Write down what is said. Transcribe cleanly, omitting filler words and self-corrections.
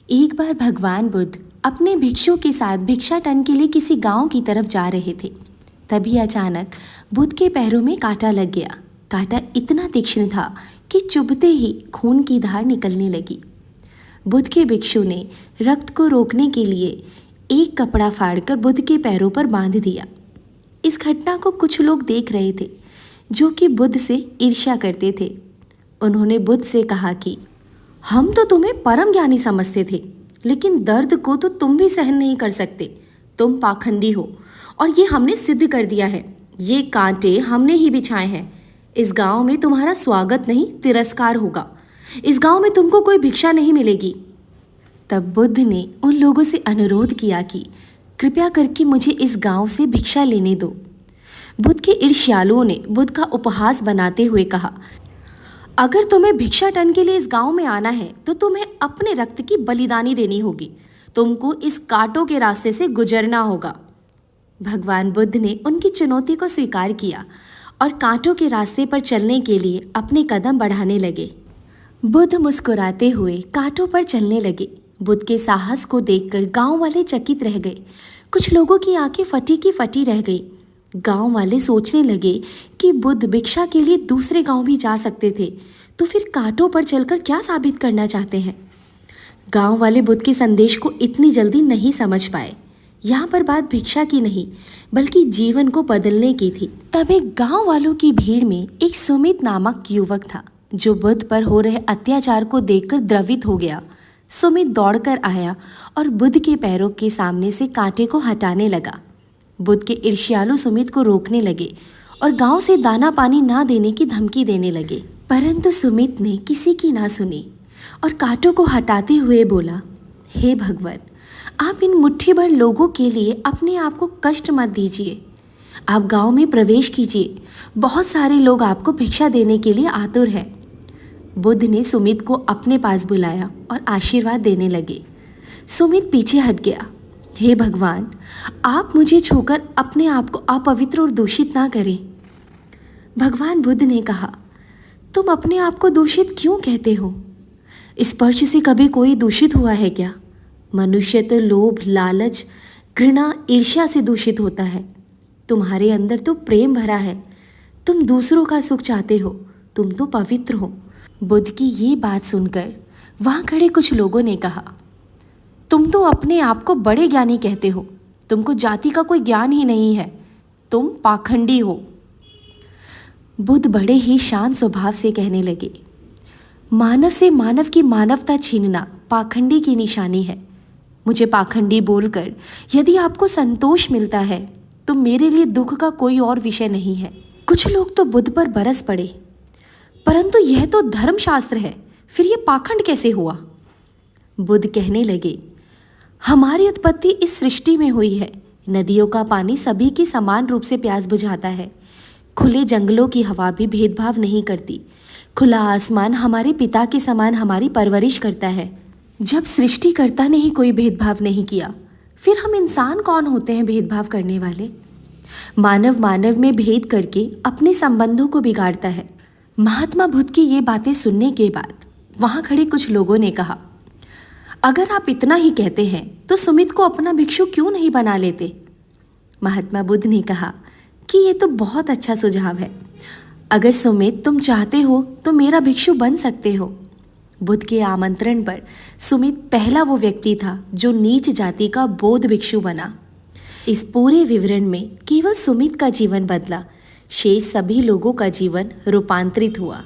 एक बार भगवान बुद्ध अपने भिक्षु के साथ भिक्षाटन के लिए किसी गांव की तरफ जा रहे थे। तभी अचानक बुद्ध के पैरों में कांटा लग गया। कांटा इतना तीक्ष्ण था कि चुभते ही खून की धार निकलने लगी। बुद्ध के भिक्षु ने रक्त को रोकने के लिए एक कपड़ा फाड़कर बुद्ध के पैरों पर बांध दिया। इस घटना को कुछ लोग देख रहे थे जो कि बुद्ध से ईर्ष्या करते थे। उन्होंने बुद्ध से कहा कि हम तो तुम्हें परम ज्ञानी समझते थे, लेकिन दर्द को तो तुम भी सहन नहीं कर सकते। तुम पाखंडी हो और ये हमने सिद्ध कर दिया है। ये कांटे हमने ही बिछाए हैं। इस गांव में तुम्हारा स्वागत नहीं, तिरस्कार होगा। इस गांव में तुमको कोई भिक्षा नहीं मिलेगी। तब बुद्ध ने उन लोगों से अनुरोध किया कि कृपया करके मुझे इस गांव से भिक्षा लेने दो। बुद्ध के ईर्ष्यालुओं ने बुद्ध का उपहास बनाते हुए कहा, अगर तुम्हें भिक्षाटन के लिए इस गांव में आना है तो तुम्हें अपने रक्त की बलिदानी देनी होगी। तुमको इस कांटों के रास्ते से गुजरना होगा। भगवान बुद्ध ने उनकी चुनौती को स्वीकार किया और कांटों के रास्ते पर चलने के लिए अपने कदम बढ़ाने लगे। बुद्ध मुस्कुराते हुए कांटों पर चलने लगे। बुद्ध के साहस को देखकर गांव वाले चकित रह गए। कुछ लोगों की आंखें फटी की फटी रह गई। गांव वाले सोचने लगे कि बुद्ध भिक्षा के लिए दूसरे गांव भी जा सकते थे, तो फिर कांटों पर चलकर क्या साबित करना चाहते हैं। गांव वाले बुद्ध के संदेश को इतनी जल्दी नहीं समझ पाए। यहाँ पर बात भिक्षा की नहीं बल्कि जीवन को बदलने की थी। तब एक गांव वालों की भीड़ में एक सुमित नामक युवक था जो बुद्ध पर हो रहे अत्याचार को देखकर द्रवित हो गया। सुमित दौड़कर आया और बुद्ध के पैरों के सामने से कांटे को हटाने लगा। बुद्ध के ईर्ष्यालु सुमित को रोकने लगे और गांव से दाना पानी ना देने की धमकी देने लगे, परंतु सुमित ने किसी की ना सुनी और कांटों को हटाते हुए बोला, हे भगवान, आप इन मुट्ठी भर लोगों के लिए अपने आप को कष्ट मत दीजिए। आप गांव में प्रवेश कीजिए। बहुत सारे लोग आपको भिक्षा देने के लिए आतुर हैं। बुद्ध ने सुमित को अपने पास बुलाया और आशीर्वाद देने लगे। सुमित पीछे हट गया। हे भगवान, आप मुझे छूकर अपने आप को अपवित्र और दूषित ना करें। भगवान बुद्ध ने कहा, तुम अपने आप को दूषित क्यों कहते हो? स्पर्श से कभी कोई दूषित हुआ है क्या? मनुष्य तो लोभ, लालच, घृणा, ईर्ष्या से दूषित होता है। तुम्हारे अंदर तो प्रेम भरा है। तुम दूसरों का सुख चाहते हो। तुम तो पवित्र हो। बुद्ध की ये बात सुनकर वहाँ खड़े कुछ लोगों ने कहा, तुम तो अपने आप को बड़े ज्ञानी कहते हो। तुमको जाति का कोई ज्ञान ही नहीं है। तुम पाखंडी हो। बुद्ध बड़े ही शांत स्वभाव से कहने लगे, मानव से मानव की मानवता छीनना पाखंडी की निशानी है। मुझे पाखंडी बोलकर यदि आपको संतोष मिलता है तो मेरे लिए दुख का कोई और विषय नहीं है। कुछ लोग तो बुद्ध पर बरस पड़े, परंतु यह तो धर्मशास्त्र है, फिर यह पाखंड कैसे हुआ? बुद्ध कहने लगे, हमारी उत्पत्ति इस सृष्टि में हुई है। नदियों का पानी सभी की समान रूप से प्यास बुझाता है। खुले जंगलों की हवा भी भेदभाव नहीं करती। खुला आसमान हमारे पिता के समान हमारी परवरिश करता है। जब सृष्टिकर्ता ने ही कोई भेदभाव नहीं किया, फिर हम इंसान कौन होते हैं भेदभाव करने वाले? मानव मानव में भेद करके अपने संबंधों को बिगाड़ता है। महात्मा बुद्ध की ये बातें सुनने के बाद वहाँ खड़े कुछ लोगों ने कहा, अगर आप इतना ही कहते हैं तो सुमित को अपना भिक्षु क्यों नहीं बना लेते? महात्मा बुद्ध ने कहा कि ये तो बहुत अच्छा सुझाव है। अगर सुमित तुम चाहते हो तो मेरा भिक्षु बन सकते हो। बुद्ध के आमंत्रण पर सुमित पहला वो व्यक्ति था जो नीच जाति का बौद्ध भिक्षु बना। इस पूरे विवरण में केवल सुमित का जीवन बदला, शेष सभी लोगों का जीवन रूपांतरित हुआ।